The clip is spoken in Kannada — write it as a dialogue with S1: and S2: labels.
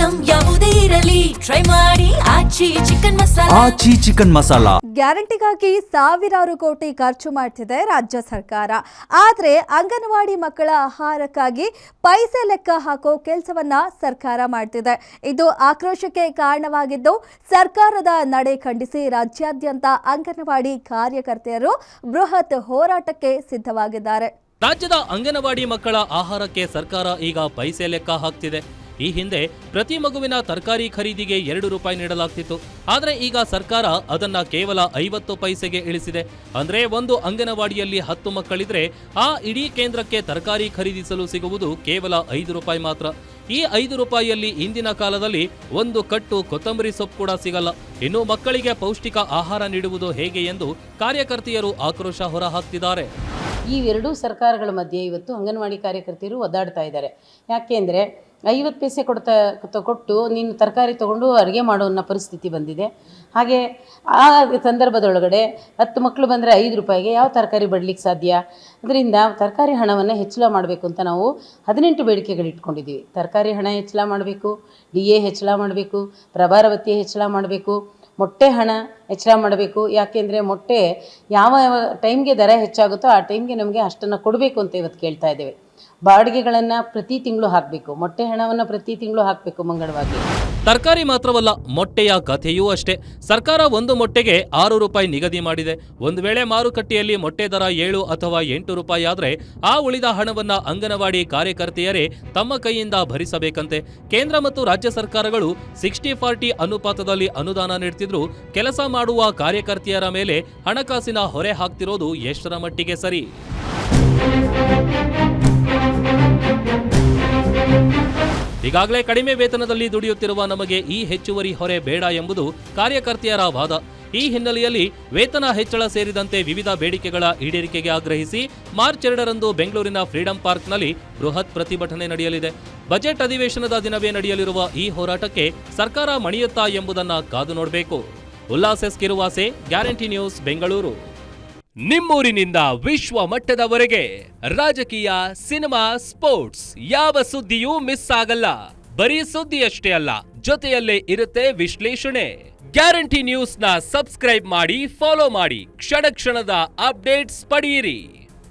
S1: ಐಟಂ ಯಾವುದೇ ಇರಲಿ ಟ್ರೈ ಮಾಡಿ ಆಚಿ ಚಿಕನ್ ಮಸಾಲಾ.
S2: ಗ್ಯಾರಂಟಿಗಾಗಿ ಸಾವಿರಾರು ಕೋಟಿ ಖರ್ಚು ಮಾಡ್ತಿದೆ ರಾಜ್ಯ ಸರ್ಕಾರ. ಆದರೆ ಅಂಗನವಾಡಿ ಮಕ್ಕಳ ಆಹಾರಕ್ಕಾಗಿ ಪೈಸೆ ಲೆಕ್ಕ ಹಾಕೋ ಕೆಲಸವನ್ನ ಸರ್ಕಾರ ಮಾಡ್ತಿದೆ. ಇದು ಆಕ್ರೋಶಕ್ಕೆ ಕಾರಣವಾಗಿದ್ದು, ಸರ್ಕಾರದ ನಡೆ ಖಂಡಿಸಿ ರಾಜ್ಯಾದ್ಯಂತ ಅಂಗನವಾಡಿ ಕಾರ್ಯಕರ್ತೆಯರು ಬೃಹತ್ ಹೋರಾಟಕ್ಕೆ ಸಿದ್ಧವಾಗಿದ್ದಾರೆ.
S3: ರಾಜ್ಯದ ಅಂಗನವಾಡಿ ಮಕ್ಕಳ ಆಹಾರಕ್ಕೆ ಸರ್ಕಾರ ಈಗ ಪೈಸೆ ಲೆಕ್ಕ ಹಾಕ್ತಿದೆ. ಈ ಹಿಂದೆ ಪ್ರತಿ ಮಗುವಿನ ತರಕಾರಿ ಖರೀದಿಗೆ 2 ರೂಪಾಯಿ ನೀಡಲಾಗ್ತಿತ್ತು. ಆದರೆ ಈಗ ಸರ್ಕಾರ ಅದನ್ನ ಕೇವಲ 50 ಪೈಸೆಗೆ ಇಳಿಸಿದೆ. ಅಂದ್ರೆ ಒಂದು ಅಂಗನವಾಡಿಯಲ್ಲಿ 10 ಮಕ್ಕಳಿದ್ರೆ ಆ ಇಡೀ ಕೇಂದ್ರಕ್ಕೆ ತರಕಾರಿ ಖರೀದಿಸಲು ಸಿಗುವುದು ಕೇವಲ 5 ರೂಪಾಯಿ ಮಾತ್ರ. ಈ 5 ರೂಪಾಯಿಯಲ್ಲಿ ಇಂದಿನ ಕಾಲದಲ್ಲಿ ಒಂದು ಕಟ್ಟು ಕೊತ್ತಂಬರಿ ಸೊಪ್ಪು ಕೂಡ ಸಿಗಲ್ಲ. ಇನ್ನು ಮಕ್ಕಳಿಗೆ ಪೌಷ್ಟಿಕ ಆಹಾರ ನೀಡುವುದು ಹೇಗೆ ಎಂದು ಕಾರ್ಯಕರ್ತೆಯರು ಆಕ್ರೋಶ ಹೊರಹಾಕ್ತಿದ್ದಾರೆ.
S4: ಈ ಎರಡೂ ಸರ್ಕಾರಗಳ ಮಧ್ಯೆ ಇವತ್ತು ಅಂಗನವಾಡಿ ಕಾರ್ಯಕರ್ತೆಯರು ಒದ್ದಾಡ್ತಾ ಇದ್ದಾರೆ. ಯಾಕೆಂದರೆ 50 ಪೈಸೆ ಕೊಟ್ಟು ನೀನು ತರಕಾರಿ ತೊಗೊಂಡು ಅಡುಗೆ ಮಾಡೋ ಅನ್ನೋ ಪರಿಸ್ಥಿತಿ ಬಂದಿದೆ. ಹಾಗೆ ಆ ಸಂದರ್ಭದೊಳಗಡೆ 10 ಮಕ್ಕಳು ಬಂದರೆ 5 ರೂಪಾಯಿಗೆ ಯಾವ ತರಕಾರಿ ಬಡಲಿಕ್ಕೆ ಸಾಧ್ಯ? ಅದರಿಂದ ತರಕಾರಿ ಹಣವನ್ನು ಹೆಚ್ಚಳ ಮಾಡಬೇಕು ಅಂತ ನಾವು 18 ಬೇಡಿಕೆಗಳು ಇಟ್ಕೊಂಡಿದ್ದೀವಿ. ತರಕಾರಿ ಹಣ ಹೆಚ್ಚಳ ಮಾಡಬೇಕು, DA ಹೆಚ್ಚಳ ಮಾಡಬೇಕು, ಪ್ರಭಾರ ಭತ್ಯೆ ಹೆಚ್ಚಳ ಮಾಡಬೇಕು, ಮೊಟ್ಟೆ ಹಣ ಹೆಚ್ಚಳ ಮಾಡಬೇಕು. ಯಾಕೆಂದರೆ ಮೊಟ್ಟೆ ಯಾವ ಟೈಮ್ಗೆ ದರ ಹೆಚ್ಚಾಗುತ್ತೋ ಆ ಟೈಮ್ಗೆ ನಮಗೆ ಅಷ್ಟನ್ನು ಕೊಡಬೇಕು ಅಂತ ಇವತ್ತು ಕೇಳ್ತಾ ಇದ್ದೇವೆ. ಬಾಡಿಗೆಗಳನ್ನು ಪ್ರತಿ ತಿಂಗಳು ಹಾಕಬೇಕು, ಮೊಟ್ಟೆ ಹಣವನ್ನು ಪ್ರತಿ ತಿಂಗಳು ಹಾಕಬೇಕು ಮಂಗಳವಾಗಿ.
S3: ತರಕಾರಿ ಮಾತ್ರವಲ್ಲ, ಮೊಟ್ಟೆಯ ಕಥೆಯೂ ಅಷ್ಟೇ. ಸರ್ಕಾರ ಒಂದು ಮೊಟ್ಟೆಗೆ 6 ರೂಪಾಯಿ ನಿಗದಿ ಮಾಡಿದೆ. ಒಂದು ವೇಳೆ ಮಾರುಕಟ್ಟೆಯಲ್ಲಿ ಮೊಟ್ಟೆ ದರ 7 ಅಥವಾ 8 ರೂಪಾಯಿ ಆದರೆ ಆ ಉಳಿದ ಹಣವನ್ನ ಅಂಗನವಾಡಿ ಕಾರ್ಯಕರ್ತೆಯರೇ ತಮ್ಮ ಕೈಯಿಂದ ಭರಿಸಬೇಕಂತೆ. ಕೇಂದ್ರ ಮತ್ತು ರಾಜ್ಯ ಸರ್ಕಾರಗಳು 60-40 ಅನುಪಾತದಲ್ಲಿ ಅನುದಾನ ನೀಡ್ತಿದ್ರು. ಕೆಲಸ ಮಾಡುವ ಕಾರ್ಯಕರ್ತೆಯರ ಮೇಲೆ ಹಣಕಾಸಿನ ಹೊರೆ ಹಾಕ್ತಿರೋದು ಎಷ್ಟರ ಮಟ್ಟಿಗೆ ಸರಿ? ಈಗಾಗಲೇ ಕಡಿಮೆ ವೇತನದಲ್ಲಿ ದುಡಿಯುತ್ತಿರುವ ನಮಗೆ ಈ ಹೆಚ್ಚುವರಿ ಹೊರೆ ಬೇಡ ಎಂಬುದು ಕಾರ್ಯಕರ್ತೆಯರ ವಾದ. ಈ ಹಿನ್ನೆಲೆಯಲ್ಲಿ ವೇತನ ಹೆಚ್ಚಳ ಸೇರಿದಂತೆ ವಿವಿಧ ಬೇಡಿಕೆಗಳ ಈಡೇರಿಕೆಗೆ ಆಗ್ರಹಿಸಿ ಮಾರ್ಚ್ 2ರಂದು ಬೆಂಗಳೂರಿನ ಫ್ರೀಡಂ ಪಾರ್ಕ್ನಲ್ಲಿ ಬೃಹತ್ ಪ್ರತಿಭಟನೆ ನಡೆಯಲಿದೆ. ಬಜೆಟ್ ಅಧಿವೇಶನದ ದಿನವೇ ನಡೆಯಲಿರುವ ಈ ಹೋರಾಟಕ್ಕೆ ಸರ್ಕಾರ ಮಣಿಯುತ್ತಾ ಎಂಬುದನ್ನ ಕಾದು ನೋಡಬೇಕು. Ullas S Kiruvase, guarantee news, Bengaluru. ನಿಮ್ಮೂರಿನಿಂದ ವಿಶ್ವ ಮಟ್ಟದವರೆಗೆ ರಾಜಕೀಯ, ಸಿನಿಮಾ, ಸ್ಪೋರ್ಟ್ಸ್ ಯಾವ ಸುದ್ದಿಯೂ ಮಿಸ್ ಆಗಲ್ಲ. ಬರೀ ಸುದ್ದಿಯಷ್ಟೇ ಅಲ್ಲ, ಜೊತೆಯಲ್ಲೇ ಇರುತ್ತೆ ವಿಶ್ಲೇಷಣೆ. ಗ್ಯಾರಂಟಿ ನ್ಯೂಸ್ನ ಸಬ್ಸ್ಕ್ರೈಬ್ ಮಾಡಿ, ಫಾಲೋ ಮಾಡಿ, ಕ್ಷಣ ಕ್ಷಣದ ಅಪ್ಡೇಟ್ಸ್ ಪಡೆಯಿರಿ.